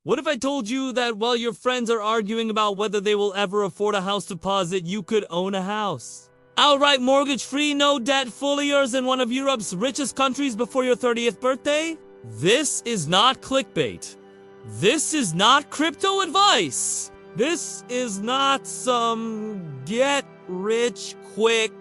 What if I told you that while your friends are arguing about whether they will ever afford a house deposit, you could own a house? Outright mortgage-free, no debt, fully yours in one of Europe's richest countries before your 30th birthday? This is not clickbait. This is not crypto advice. This is not some get-rich-quick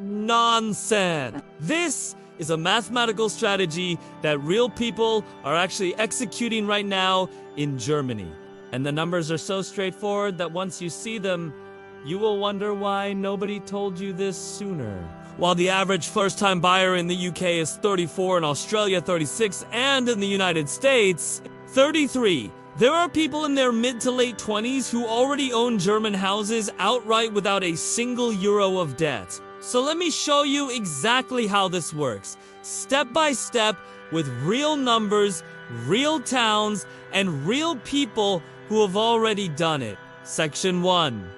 nonsense. This is a mathematical strategy that real people are actually executing right now in Germany. And the numbers are so straightforward that once you see them, you will wonder why nobody told you this sooner. While the average first-time buyer in the UK is 34, in Australia 36, and in the United States 33, there are people in their mid to late 20s who already own German houses outright without a single euro of debt. So let me show you exactly how this works, step by step, with real numbers, real towns, and real people who have already done it. Section 1.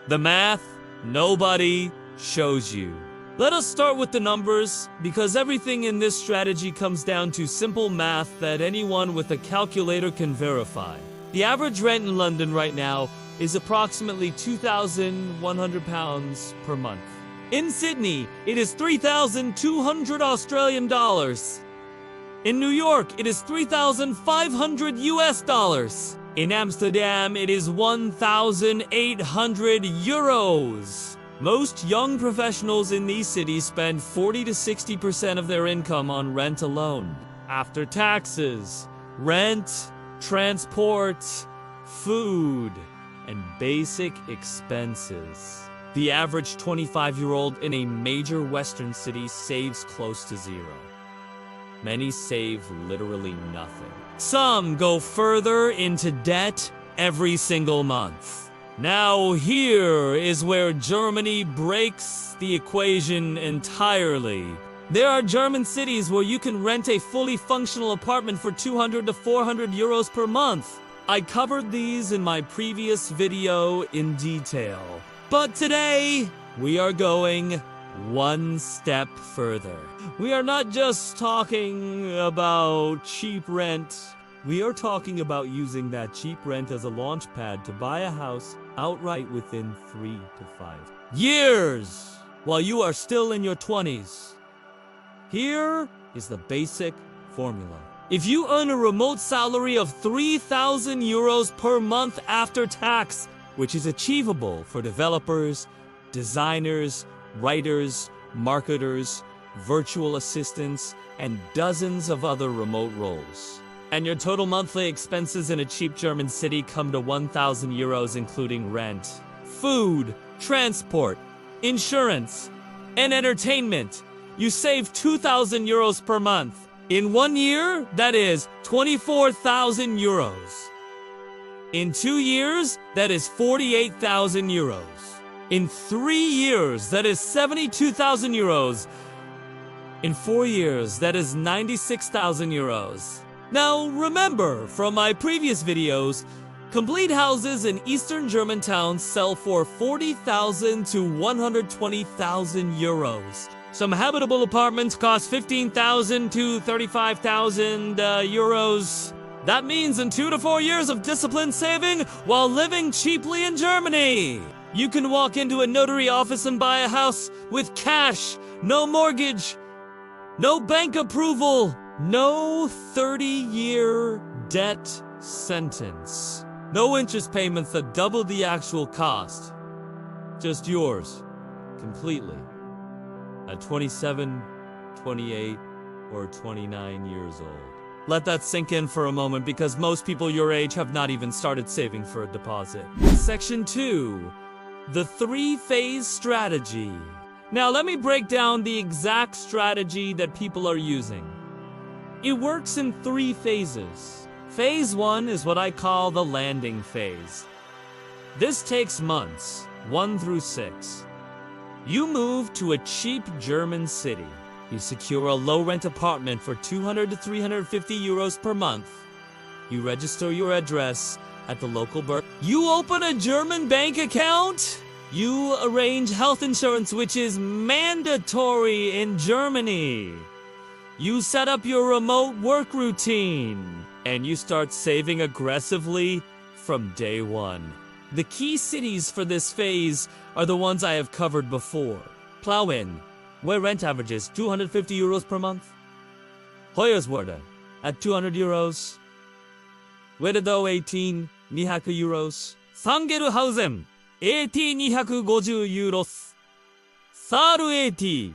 The math nobody shows you. Let us start with the numbers, because everything in this strategy comes down to simple math that anyone with a calculator can verify. The average rent in London right now is approximately £2,100 per month. In Sydney, it is 3,200 Australian dollars. In New York, it is 3,500 US dollars. In Amsterdam, it is 1,800 euros. Most young professionals in these cities spend 40 to 60% of their income on rent alone. After taxes, rent, transport, food, and basic expenses. The average 25-year-old in a major Western city saves close to zero. Many save literally nothing. Some go further into debt every single month. Now here is where Germany breaks the equation entirely. There are German cities where you can rent a fully functional apartment for 200 to 400 euros per month. I covered these in my previous video in detail. But today, we are going one step further. We are not just talking about cheap rent. We are talking about using that cheap rent as a launch pad to buy a house outright within 3 to 5 years, while you are still in your 20s. Here is the basic formula. If you earn a remote salary of 3,000 euros per month after tax, which is achievable for developers, designers, writers, marketers, virtual assistants, and dozens of other remote roles. And your total monthly expenses in a cheap German city come to 1,000 euros including rent, food, transport, insurance, and entertainment. You save 2,000 euros per month. In 1 year, that is 24,000 euros. In 2 years, that is 48,000 euros. In 3 years, that is 72,000 euros. In 4 years, that is 96,000 euros. Now, remember from my previous videos, complete houses in Eastern German towns sell for 40,000 to 120,000 euros. Some habitable apartments cost 15,000 to 35,000 euros. That means in 2 to 4 years of disciplined saving while living cheaply in Germany. You can walk into a notary office and buy a house with cash, no mortgage, no bank approval, no 30-year debt sentence, no interest payments that double the actual cost. Just yours, completely, at 27, 28, or 29 years old. Let that sink in for a moment because most people your age have not even started saving for a deposit. Section 2. The 3-phase strategy. Now let me break down the exact strategy that people are using. It works in 3 phases. Phase 1 is what I call the landing phase. This takes months, 1 through 6. You move to a cheap German city. You secure a low-rent apartment for 200 to 350 euros per month. You register your address at the local bureau. You open a German bank account. You arrange health insurance, which is mandatory in Germany. You set up your remote work routine. and you start saving aggressively from day one. The key cities for this phase are the ones I have covered before. Plauen, where rent averages 250 euros per month. Hoyerswerda, at 200 euros. Weredo 18, 200 euros. Sangerhausen, 80, 250 euros. Saru 80,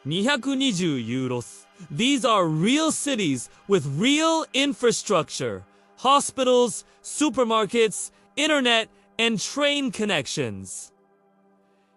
220 euros. These are real cities with real infrastructure, hospitals, supermarkets, internet, and train connections.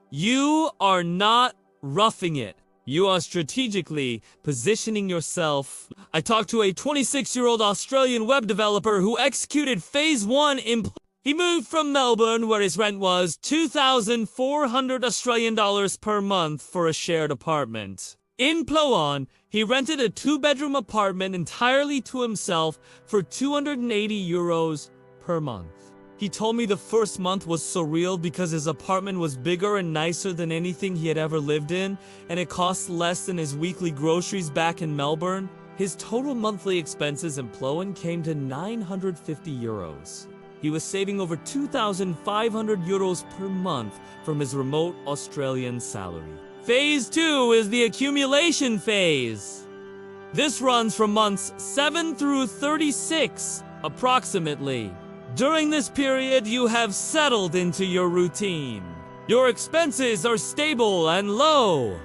You are not roughing it. You are strategically positioning yourself. I talked to a 26-year-old Australian web developer who executed phase 1 in... He moved from Melbourne, where his rent was 2,400 Australian dollars per month for a shared apartment. In Plauen, he rented a 2-bedroom apartment entirely to himself for 280 euros per month. He told me the first month was surreal because his apartment was bigger and nicer than anything he had ever lived in, and it cost less than his weekly groceries back in Melbourne. His total monthly expenses in Plauen came to 950 euros. He was saving over 2,500 euros per month from his remote Australian salary. Phase 2 is the accumulation phase. This runs from months 7 through 36, approximately. During this period, you have settled into your routine. Your expenses are stable and low.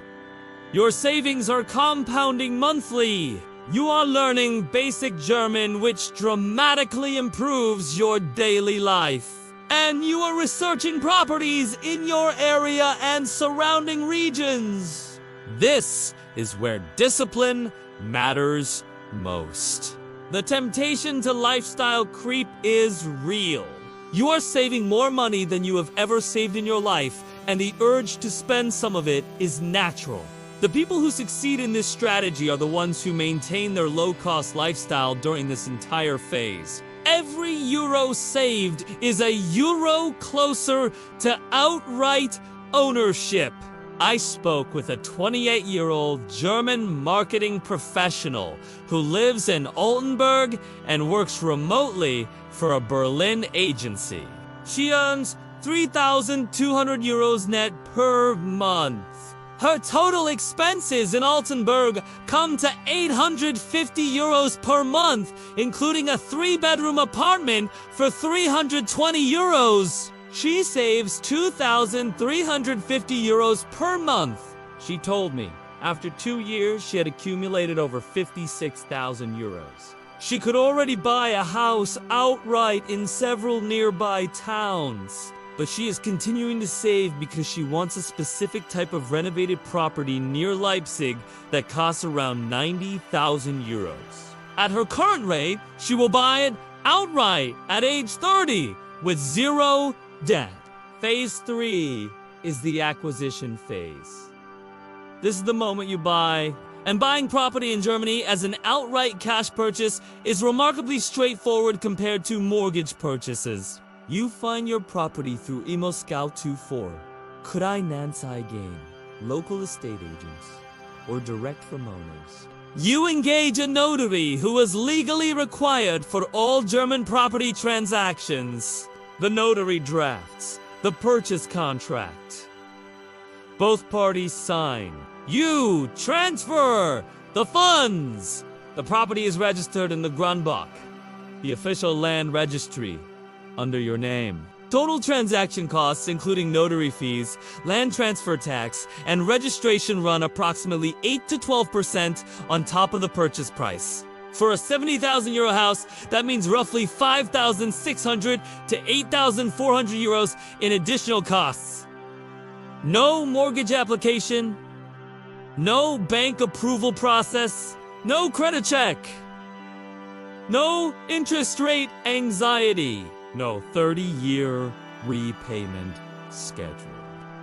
Your savings are compounding monthly. You are learning basic German, which dramatically improves your daily life. And you are researching properties in your area and surrounding regions. This is where discipline matters most. The temptation to lifestyle creep is real. You are saving more money than you have ever saved in your life, and the urge to spend some of it is natural. The people who succeed in this strategy are the ones who maintain their low-cost lifestyle during this entire phase. Every euro saved is a euro closer to outright ownership. I spoke with a 28-year-old German marketing professional who lives in Altenburg and works remotely for a Berlin agency. She earns 3,200 euros net per month. Her total expenses in Altenburg come to 850 euros per month, including a 3-bedroom apartment for 320 euros. She saves 2,350 euros per month. She told me, after 2 years, she had accumulated over 56,000 euros. She could already buy a house outright in several nearby towns. But she is continuing to save because she wants a specific type of renovated property near Leipzig that costs around 90,000 euros. At her current rate, she will buy it outright at age 30 with zero debt. Phase 3 is the acquisition phase. This is the moment you buy. And buying property in Germany as an outright cash purchase is remarkably straightforward compared to mortgage purchases. You find your property through ImmoScout24, Kurai Nansai Game, local estate agents, or direct from owners. You engage a notary who is legally required for all German property transactions. The notary drafts the purchase contract. Both parties sign. You transfer the funds. The property is registered in the Grundbuch, the official land registry, under your name. Total transaction costs, including notary fees, land transfer tax, and registration run approximately 8 to 12% on top of the purchase price. For a 70,000 euro house, that means roughly 5,600 to 8,400 euros in additional costs. No mortgage application, no bank approval process, no credit check, no interest rate anxiety. No 30-year repayment schedule.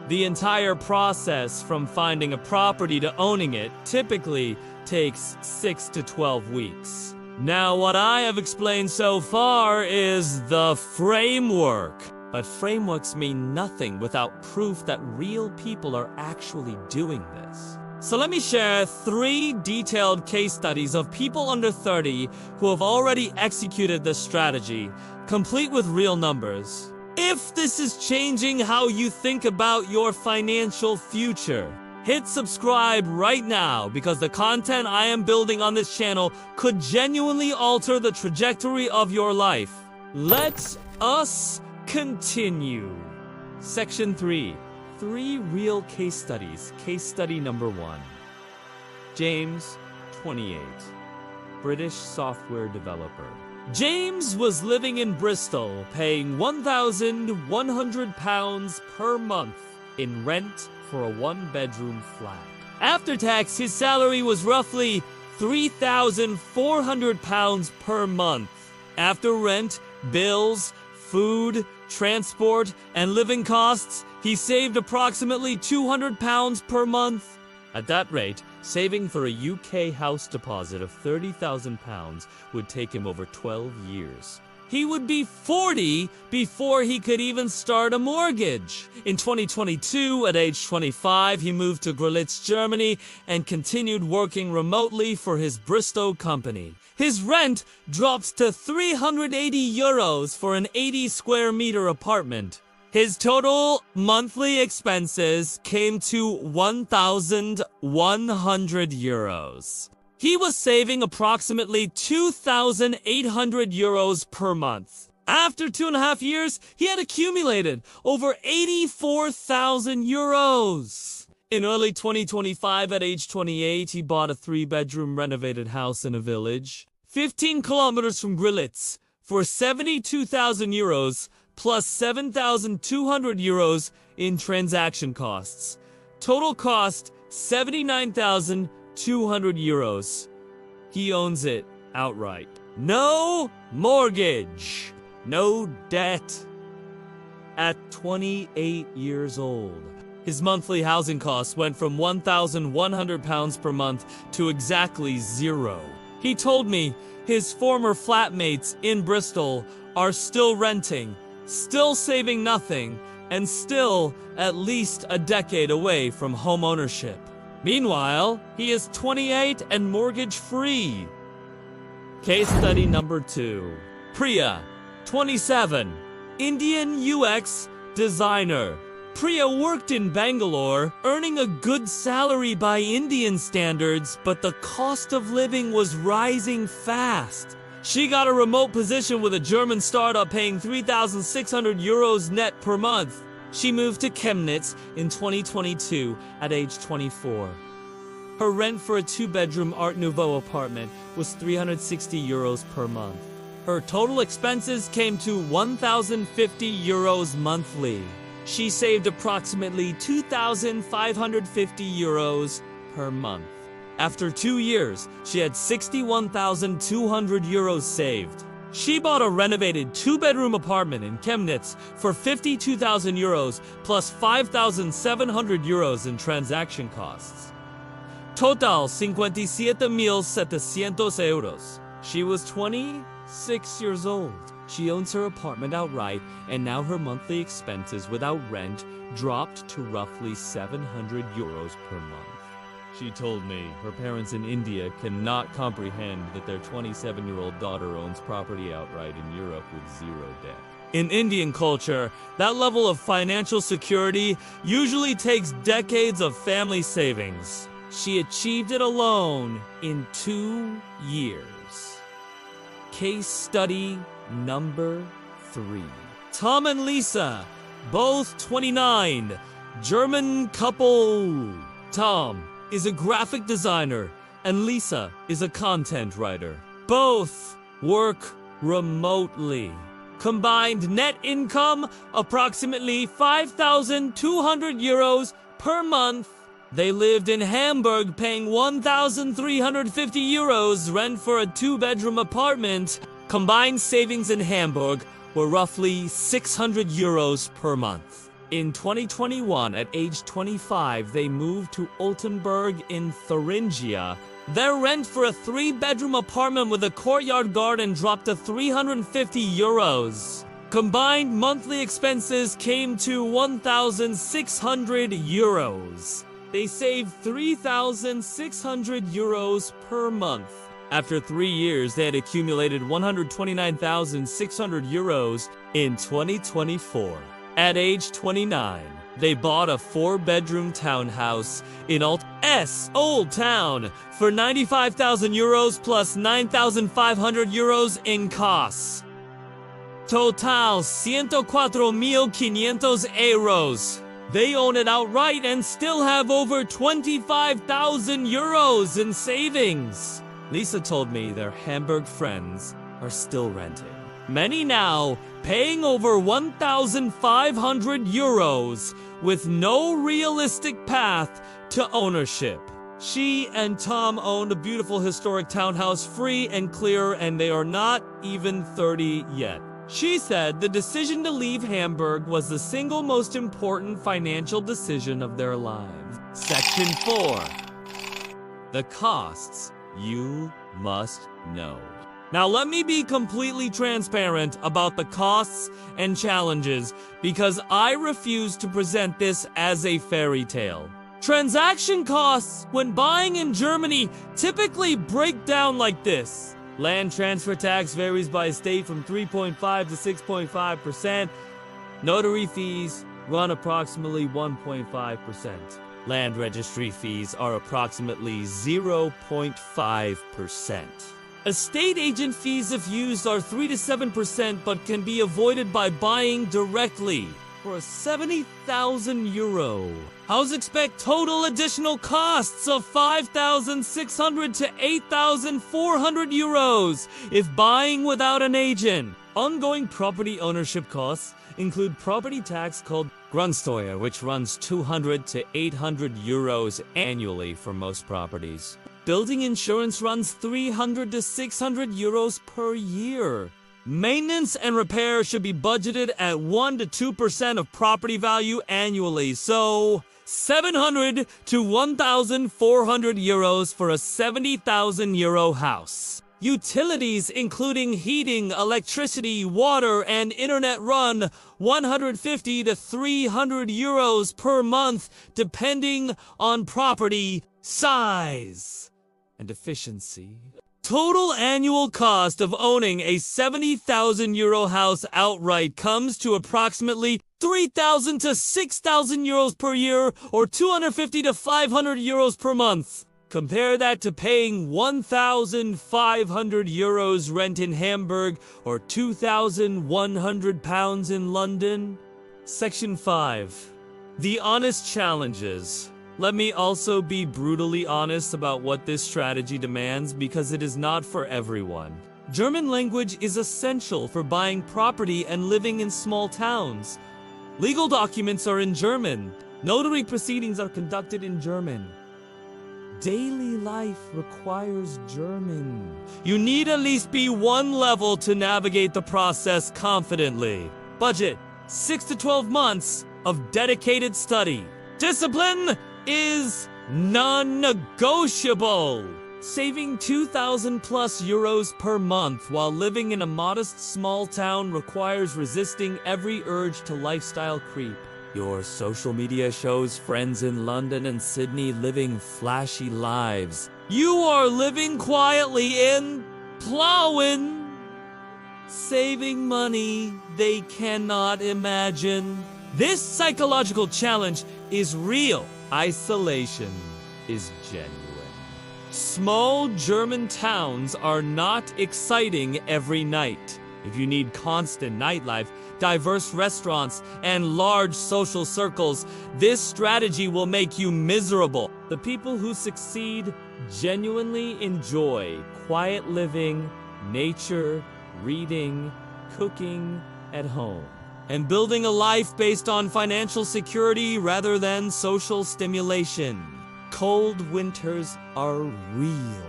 The entire process from finding a property to owning it typically takes 6 to 12 weeks. Now, what I have explained so far is the framework. But frameworks mean nothing without proof that real people are actually doing this. So let me share 3 detailed case studies of people under 30 who have already executed this strategy, complete with real numbers. If this is changing how you think about your financial future, hit subscribe right now because the content I am building on this channel could genuinely alter the trajectory of your life. Let us continue. Section 3. 3 real case studies. Case study number 1. James, 28. British software developer. James was living in Bristol, paying £1,100 per month in rent for a 1-bedroom flat. After tax, his salary was roughly £3,400 per month. After rent, bills, food, transport, and living costs, he saved approximately £200 per month. At that rate, saving for a UK house deposit of £30,000 would take him over 12 years. He would be 40 before he could even start a mortgage. In 2022, at age 25, he moved to Görlitz, Germany, and continued working remotely for his Bristol company. His rent dropped to €380 for an 80 square meter apartment. His total monthly expenses came to €1,100. He was saving approximately €2,800 per month. After 2.5 years, he had accumulated over €84,000. In early 2025, at age 28, he bought a 3-bedroom renovated house in a village 15 kilometers from Görlitz for €72,000 plus €7,200 in transaction costs. Total cost €79,200. He owns it outright. No mortgage, no debt. At 28 years old, his monthly housing costs went from £1,100 per month to exactly 0. He told me his former flatmates in Bristol are still renting, still saving nothing, and still at least a decade away from home ownership. Meanwhile, he is 28 and mortgage-free. Case study number 2. Priya, 27, Indian UX designer. Priya worked in Bangalore, earning a good salary by Indian standards, but the cost of living was rising fast. She got a remote position with a German startup paying €3,600 net per month. She moved to Chemnitz in 2022 at age 24. Her rent for a 2-bedroom Art Nouveau apartment was €360 per month. Her total expenses came to €1,050 monthly. She saved approximately €2,550 per month. After 2 years, she had €61,200 saved. She bought a renovated 2-bedroom apartment in Chemnitz for €52,000 plus €5,700 in transaction costs. Total €57,700. She was 26 years old. She owns her apartment outright, and now her monthly expenses without rent dropped to roughly €700 per month. She told me her parents in India cannot comprehend that their 27-year-old daughter owns property outright in Europe with 0 debt. In Indian culture, that level of financial security usually takes decades of family savings. She achieved it alone in 2 years. Case study number 3. Tom and Lisa, both 29, German couple. Tom is a graphic designer and Lisa is a content writer. Both work remotely. Combined net income approximately €5,200 per month. They lived in Hamburg paying €1,350 rent for a 2-bedroom apartment. Combined savings in Hamburg were roughly €600 per month. In 2021, at age 25, they moved to Oltenburg in Thuringia. Their rent for a 3-bedroom apartment with a courtyard garden dropped to €350. Combined monthly expenses came to €1,600. they save 3,600 euros per month. After 3 years, they had accumulated 129,600 euros in 2024. At age 29, they bought a 4-bedroom townhouse in Old Town for 95,000 euros plus 9,500 euros in costs. Total 104,500 euros. They own it outright and still have over 25,000 euros in savings. Lisa told me their Hamburg friends are still renting. Many now paying over 1,500 euros with no realistic path to ownership. She and Tom own a beautiful historic townhouse, free and clear, and they are not even 30 yet. She said the decision to leave Hamburg was the single most important financial decision of their lives. Section 4. The costs you must know. Now let me be completely transparent about the costs and challenges because I refuse to present this as a fairy tale. Transaction costs when buying in Germany typically break down like this. Land transfer tax varies by state from 3.5 to 6.5%. Notary fees run approximately 1.5%. Land registry fees are approximately 0.5%. Estate agent fees, if used, are 3 to 7%, but can be avoided by buying directly. For a 70,000 euro, houses expect total additional costs of 5,600 to 8,400 euros if buying without an agent. Ongoing property ownership costs include property tax called Grundsteuer, which runs 200 to 800 euros annually for most properties. Building insurance runs 300 to 600 euros per year. Maintenance and repair should be budgeted at 1 to 2% of property value annually, so 700 to 1,400 euros for a 70,000 euro house. Utilities, including heating, electricity, water, and internet, run 150 to 300 euros per month, depending on property size and efficiency. Total annual cost of owning a 70,000 euro house outright comes to approximately 3,000 to 6,000 euros per year, or 250 to 500 euros per month. Compare that to paying 1,500 euros rent in Hamburg or 2,100 pounds in London. Section 5. The honest challenges. Let me also be brutally honest about what this strategy demands because it is not for everyone. German language is essential for buying property and living in small towns. Legal documents are in German. Notary proceedings are conducted in German. Daily life requires German. You need at least B1 level to navigate the process confidently. Budget: 6 to 12 months of dedicated study. Discipline is non-negotiable. Saving 2,000 plus euros per month while living in a modest small town requires resisting every urge to lifestyle creep. Your social media shows friends in London and Sydney living flashy lives. You are living quietly in plowing, saving money they cannot imagine. This psychological challenge is real. Isolation is genuine. Small German towns are not exciting every night. If you need constant nightlife, diverse restaurants, and large social circles, this strategy will make you miserable. The people who succeed genuinely enjoy quiet living, nature, reading, cooking at home, and building a life based on financial security rather than social stimulation. Cold winters are real.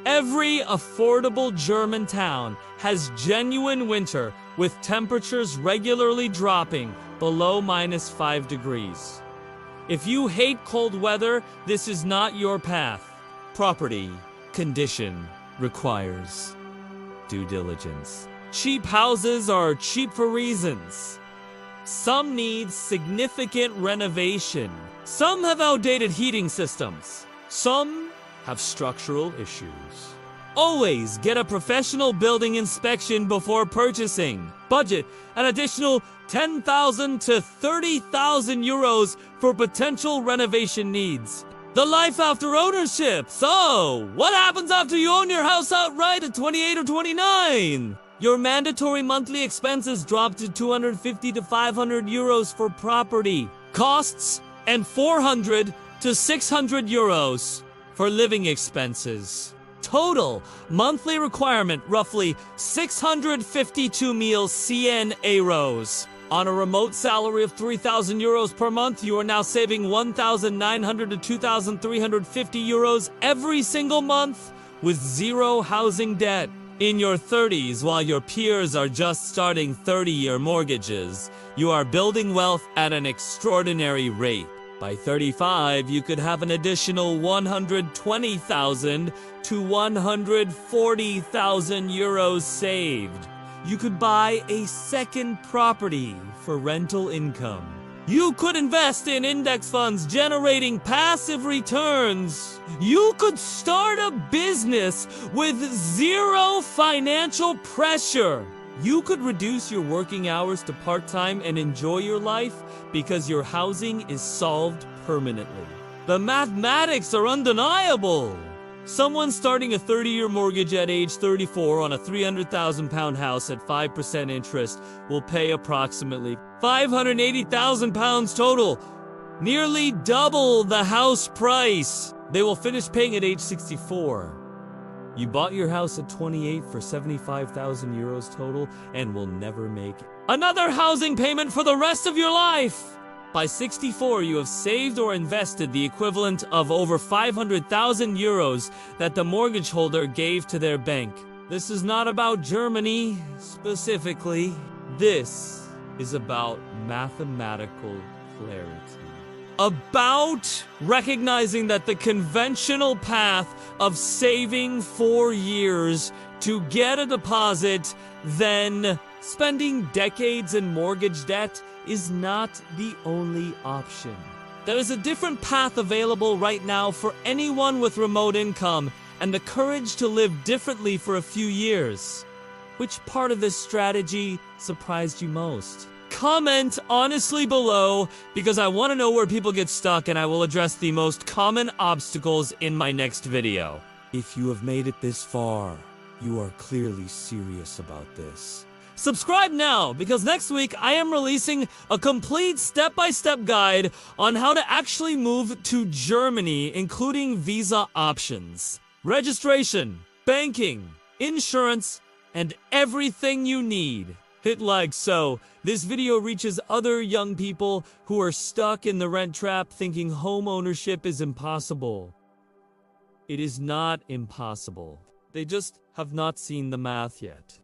Every affordable German town has genuine winter with temperatures regularly dropping below -5 degrees. If you hate cold weather, this is not your path. Property condition requires due diligence. Cheap houses are cheap for reasons. Some need significant renovation. Some have outdated heating systems. Some have structural issues. Always get a professional building inspection before purchasing. Budget an additional 10,000 to 30,000 euros for potential renovation needs. The life after ownership. So, what happens after you own your house outright at 28 or 29? Your mandatory monthly expenses drop to 250 to 500 euros for property costs and 400 to 600 euros for living expenses. Total monthly requirement roughly 652 mil CN euros. On a remote salary of 3,000 euros per month, you are now saving 1,900 to 2,350 euros every single month with zero housing debt. In your 30s, while your peers are just starting 30-year mortgages, you are building wealth at an extraordinary rate. By 35, you could have an additional 120,000 to 140,000 euros saved. You could buy a second property for rental income. You could invest in index funds generating passive returns. You could start a business with zero financial pressure. You could reduce your working hours to part-time and enjoy your life because your housing is solved permanently. The mathematics are undeniable. Someone starting a 30-year mortgage at age 34 on a £300,000 house at 5% interest will pay approximately £580,000 total, nearly double the house price. They will finish paying at age 64. You bought your house at 28 for 75,000 euros total and will never make another housing payment for the rest of your life. By 64, you have saved or invested the equivalent of over 500,000 euros that the mortgage holder gave to their bank. This is not about Germany specifically. This is about mathematical clarity. About recognizing that the conventional path of saving 4 years to get a deposit, then spending decades in mortgage debt is not the only option. There is a different path available right now for anyone with remote income and the courage to live differently for a few years. Which part of this strategy surprised you most? Comment honestly below because I want to know where people get stuck and I will address the most common obstacles in my next video. If you have made it this far, you are clearly serious about this. Subscribe now because next week I am releasing a complete step-by-step guide on how to actually move to Germany, including visa options, registration, banking, insurance, and everything you need. Hit like so this video reaches other young people who are stuck in the rent trap thinking home ownership is impossible. It is not impossible. They just have not seen the math yet.